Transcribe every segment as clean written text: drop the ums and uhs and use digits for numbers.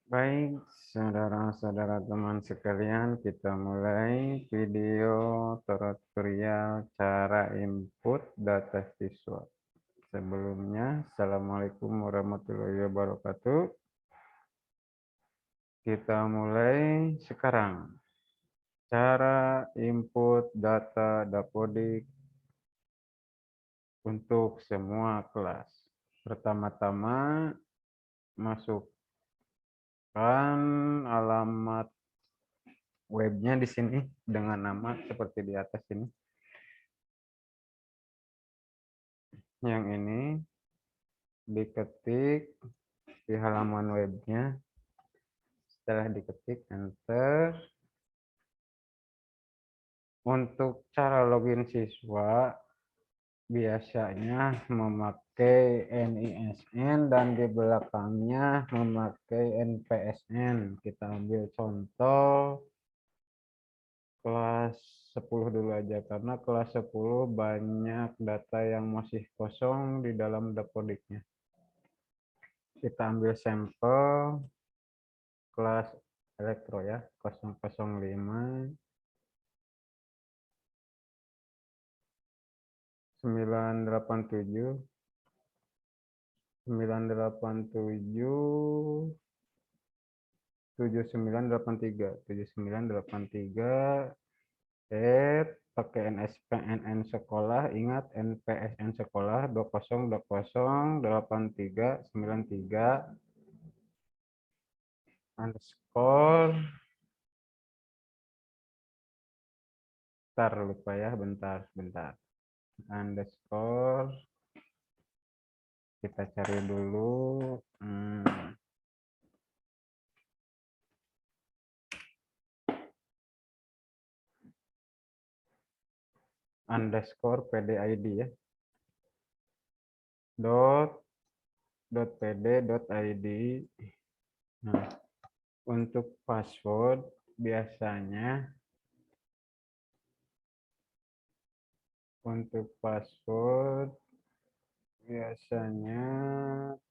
Baik, saudara-saudara teman sekalian, kita mulai video tutorial cara input data siswa. Sebelumnya, Assalamualaikum warahmatullahi wabarakatuh. Kita mulai sekarang. Cara input data Dapodik untuk semua kelas. Pertama-tama, masukkan alamat webnya di sini dengan nama seperti di atas ini. Yang ini diketik di halaman webnya. Setelah diketik, enter. Untuk cara login siswa, biasanya memakai NISN dan di belakangnya memakai NPSN. Kita ambil contoh kelas 10 dulu aja, karena kelas 10 banyak data yang masih kosong di dalam Dapodiknya. Kita ambil sampel kelas elektro ya, 005 987 7983 pakai NSPNN sekolah, ingat NPSN sekolah 20208393 underscore, lupa ya, bentar underscore, kita cari dulu underscore PDID ya, .pd.id. Nah, untuk password biasanya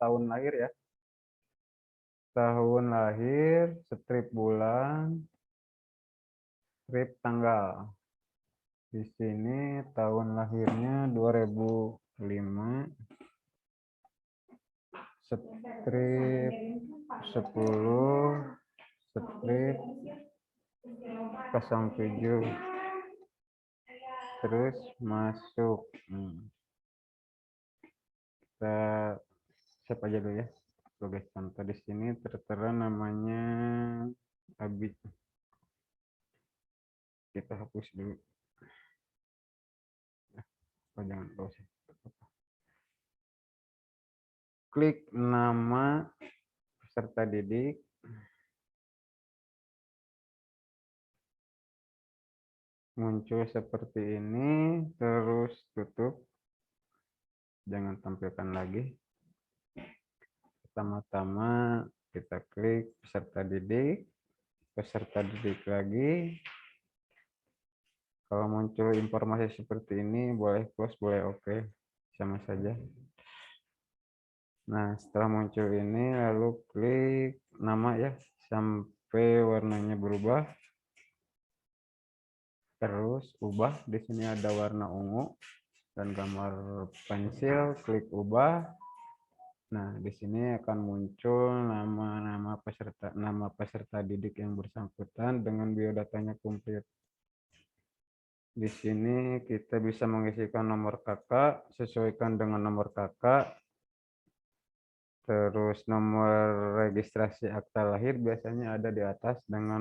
tahun lahir ya, tahun lahir, strip bulan, strip tanggal. Di sini tahun lahirnya 2005, strip 10, strip 07, terus masuk. Kita save aja dulu ya sebagai contoh. Di sini tertera namanya Abi. Kita hapus dulu. Jangan close. Klik nama peserta didik. Muncul seperti ini, terus tutup. Jangan tampilkan lagi. Pertama-tama kita klik peserta didik lagi. Kalau muncul informasi seperti ini, boleh close, boleh oke, sama saja. Nah, setelah muncul ini, lalu klik nama ya, sampai warnanya berubah. Terus ubah, di sini ada warna ungu dan gambar pensil, klik ubah. Nah, di sini akan muncul nama peserta didik yang bersangkutan dengan biodatanya komplit. Di sini kita bisa mengisikan nomor kakak, sesuaikan dengan nomor kakak. Terus nomor registrasi akta lahir biasanya ada di atas dengan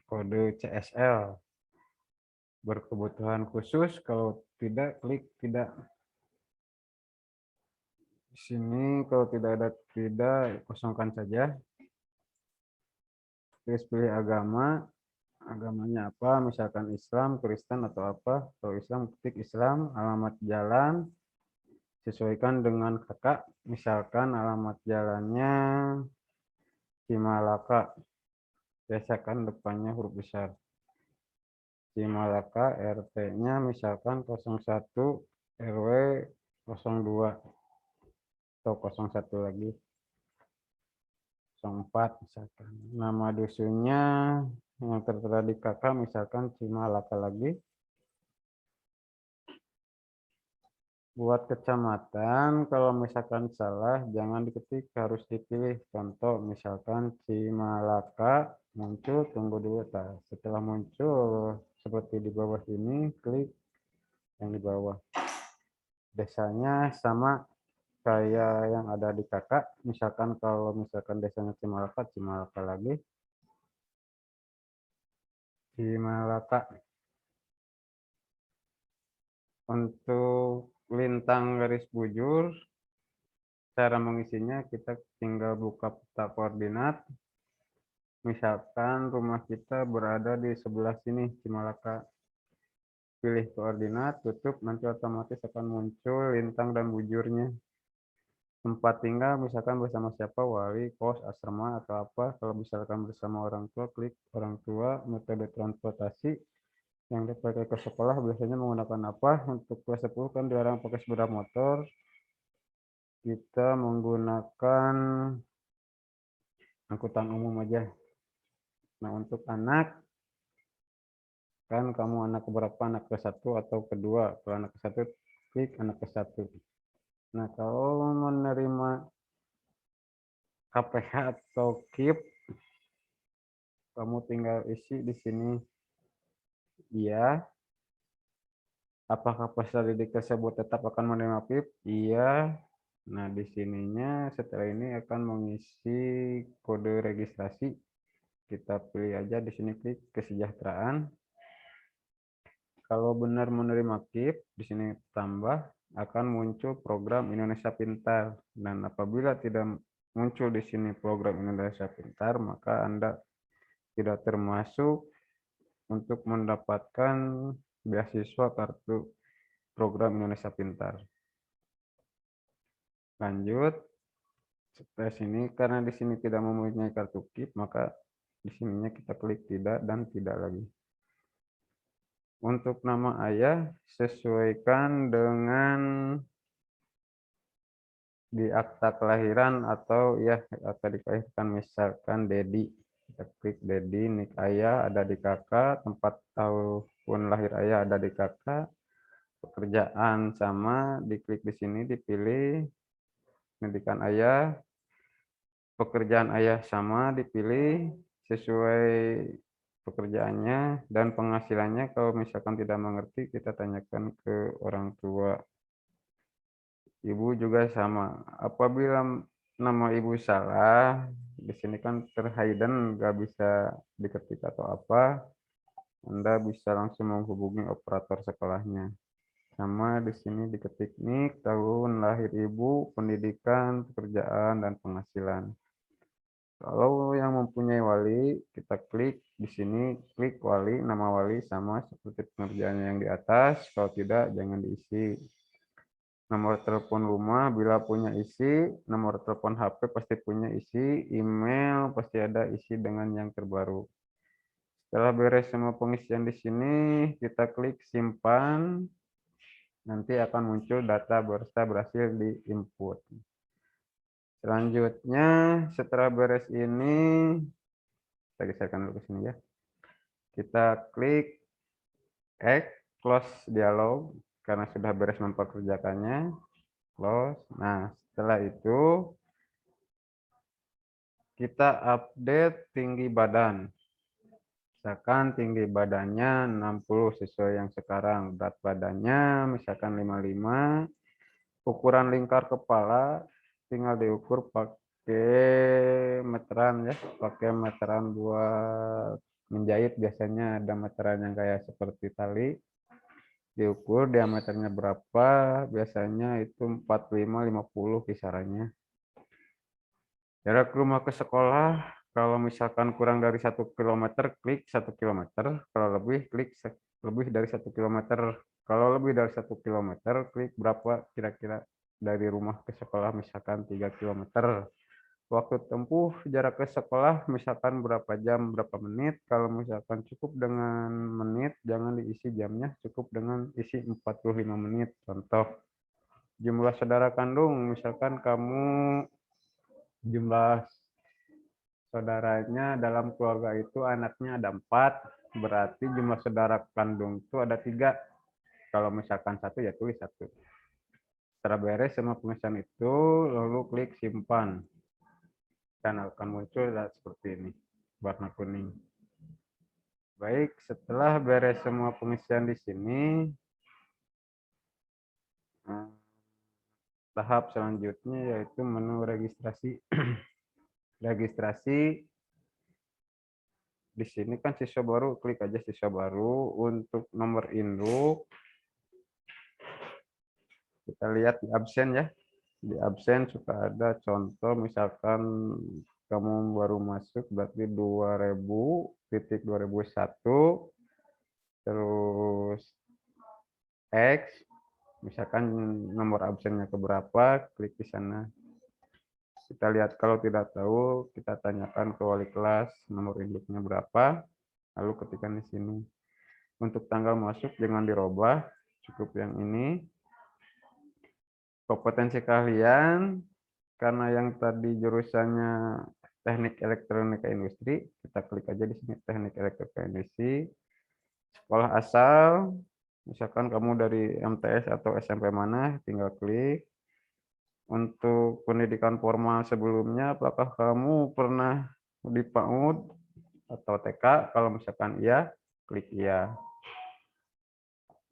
kode CSL. Berkebutuhan khusus, kalau tidak klik tidak. Di sini kalau tidak ada tidak, kosongkan saja. Terus pilih agama. Agamanya apa, misalkan Islam, Kristen atau apa. Kalau Islam ketik Islam. Alamat jalan sesuaikan dengan kakak, misalkan alamat jalannya Cimalaka, biasakan depannya huruf besar Cimalaka, RT-nya misalkan 01, RW 02 atau 01 lagi. 04 misalkan. Nama dusunnya yang tertera di kakak misalkan Cimalaka lagi. Buat kecamatan, kalau misalkan salah, jangan diketik, harus dipilih. Contoh, misalkan Cimalaka, muncul, tunggu dulu. Setelah muncul, seperti di bawah ini, klik yang di bawah. Desanya sama kayak yang ada di kakak. Misalkan kalau misalkan desanya Cimalaka lagi. Cimalaka. Untuk lintang garis bujur, cara mengisinya kita tinggal buka peta koordinat. Misalkan rumah kita berada di sebelah sini, Cimalaka. Pilih koordinat, tutup, nanti otomatis akan muncul lintang dan bujurnya. Tempat tinggal, misalkan bersama siapa, wali, kos, asrama, atau apa. Kalau misalkan bersama orang tua, klik orang tua. Metode transportasi yang dipakai ke sekolah biasanya menggunakan apa? Untuk kelas 10 kan dilarang pakai sepeda motor. Kita menggunakan angkutan umum aja. Nah, untuk anak, kan kamu anak berapa? Anak ke-1 atau kedua? Kalau anak ke-1, klik anak ke-1. Nah, kalau menerima KPH atau KIP, kamu tinggal isi di sini. Iya. Apakah peserta didik tersebut tetap akan menerima PIP? Iya. Nah, di sininya setelah ini akan mengisi kode registrasi. Kita pilih aja di sini, klik kesejahteraan. Kalau benar menerima KIP, di sini tambah, akan muncul program Indonesia Pintar. Dan apabila tidak muncul di sini program Indonesia Pintar, maka Anda tidak termasuk untuk mendapatkan beasiswa kartu program Indonesia Pintar. Lanjut. Setelah sini, karena di sini tidak mempunyai kartu KIP, maka di sininya kita klik tidak dan tidak lagi. Untuk nama ayah, sesuaikan dengan di akta kelahiran atau ya akta dilahirkan, misalkan Dedi. Kita klik Dedi, nik ayah ada di kakak, tempat tahun lahir ayah ada di kakak, pekerjaan sama, diklik di sini, dipilih pendidikan ayah, pekerjaan ayah sama, dipilih sesuai pekerjaannya dan penghasilannya. Kalau misalkan tidak mengerti, kita tanyakan ke orang tua. Ibu juga sama. Apabila nama ibu salah, di sini kan terhidden, nggak bisa diketik atau apa, Anda bisa langsung menghubungi operator sekolahnya. Sama di sini diketik nik, tahun lahir ibu, pendidikan, pekerjaan, dan penghasilan. Kalau yang mempunyai wali, kita klik di sini, klik wali, nama wali sama seperti pengerjaannya yang di atas. Kalau tidak, jangan diisi. Nomor telepon rumah bila punya isi, nomor telepon HP pasti punya isi, email pasti ada isi dengan yang terbaru. Setelah beres semua pengisian di sini, kita klik simpan. Nanti akan muncul data berhasil diinput. Selanjutnya, setelah beres ini, kita geserkan dulu ke sini ya. Kita klik close dialog karena sudah beres mempekerjakannya. Close. Nah, setelah itu kita update tinggi badan. Misalkan tinggi badannya 60 sesuai yang sekarang. Berat badannya misalkan 55. Ukuran lingkar kepala tinggal diukur pakai meteran ya. Pakai meteran buat menjahit, biasanya ada meteran yang kayak seperti tali. Diukur diameternya berapa, biasanya itu 45-50 kisarannya. Jarak rumah ke sekolah, kalau misalkan kurang dari 1 km, klik 1 km. Kalau lebih, klik lebih dari 1 km. Kalau lebih dari 1 km, klik berapa kira-kira dari rumah ke sekolah, misalkan 3 km. Waktu tempuh jarak ke sekolah, misalkan berapa jam, berapa menit. Kalau misalkan cukup dengan menit, jangan diisi jamnya, cukup dengan isi 45 menit. Contoh, jumlah saudara kandung, misalkan kamu jumlah saudaranya dalam keluarga itu anaknya ada 4, berarti jumlah saudara kandung itu ada 3. Kalau misalkan 1 ya tulis 1. Setelah beres semua pengisian itu, lalu klik simpan. Dan akan muncul seperti ini, warna kuning. Baik, setelah beres semua pengisian di sini, tahap selanjutnya yaitu menu registrasi. Registrasi di sini kan siswa baru, klik aja siswa baru. Untuk nomor induk, kita lihat di absen ya. Di absen suka ada contoh, misalkan kamu baru masuk berarti 2000.2001, terus X, misalkan nomor absennya keberapa, klik di sana. Kita lihat, kalau tidak tahu kita tanyakan ke wali kelas nomor induknya berapa, lalu ketikkan di sini. Untuk tanggal masuk jangan dirubah, cukup yang ini. Kompetensi kalian, karena yang tadi jurusannya teknik elektronika industri, kita klik aja di sini teknik elektronika industri. Sekolah asal, misalkan kamu dari MTS atau SMP mana, tinggal klik. Untuk pendidikan formal sebelumnya, apakah kamu pernah di PAUD atau TK? Kalau misalkan iya, klik iya.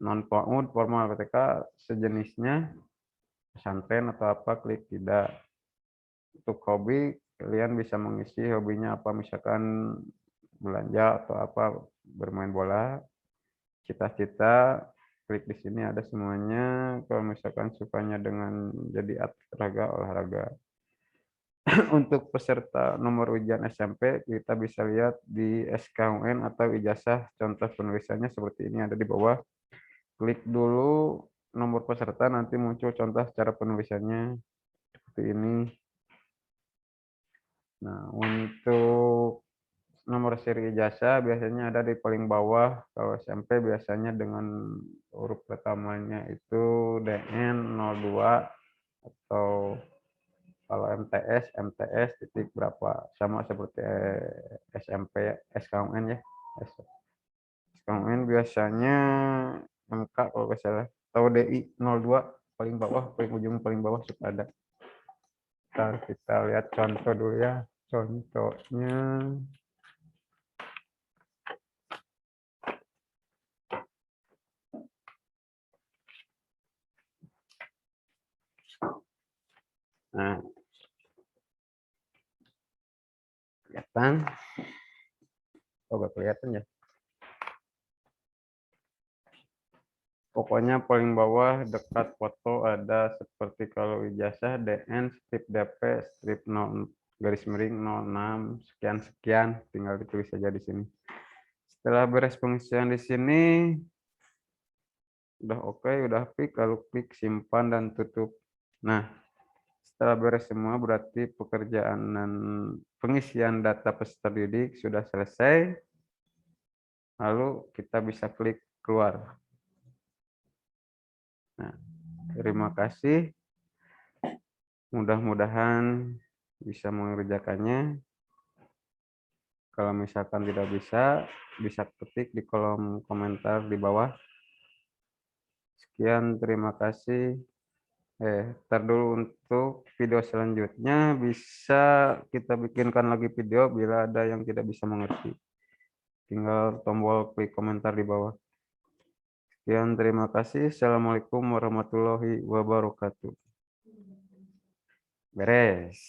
Non PAUD, formal, TK, sejenisnya, pesantren atau apa, klik tidak. Untuk hobi, kalian bisa mengisi hobinya apa, misalkan belanja atau apa, bermain bola. Cita-cita, klik di sini ada semuanya. Kalau misalkan sukanya dengan jadi atlet olahraga. Untuk peserta nomor ujian SMP, kita bisa lihat di SKUN atau ijazah, contoh penulisannya seperti ini ada di bawah. Klik dulu nomor peserta, nanti muncul contoh cara penulisannya seperti ini. Nah, untuk nomor seri ijazah biasanya ada di paling bawah. Kalau SMP biasanya dengan huruf pertamanya itu DN 02, atau kalau MTS titik berapa, sama seperti SMP SKUN ya. SKUN biasanya MK kalau nggak salah, atau DI 02 paling bawah, paling ujung paling bawah suka ada. Ntar kita lihat contoh dulu ya. Contohnya nah, kelihatan? Oh, gak kelihatan ya. Pokoknya paling bawah dekat foto ada seperti kalau ijazah DN strip DP strip 0 garis miring 06 sekian sekian, tinggal ditulis saja di sini. Setelah beres pengisian di sini udah oke, udah fix, lalu klik simpan dan tutup. Nah, setelah beres semua berarti pekerjaan dan pengisian data peserta didik sudah selesai. Lalu kita bisa klik keluar. Nah, terima kasih. Mudah-mudahan bisa mengerjakannya. Kalau misalkan tidak bisa ketik di kolom komentar di bawah. Sekian, terima kasih. Ntar dulu, untuk video selanjutnya bisa kita bikinkan lagi video bila ada yang tidak bisa mengerti. Tinggal tombol klik komentar di bawah. Sekian, terima kasih. Assalamualaikum warahmatullahi wabarakatuh. Beres.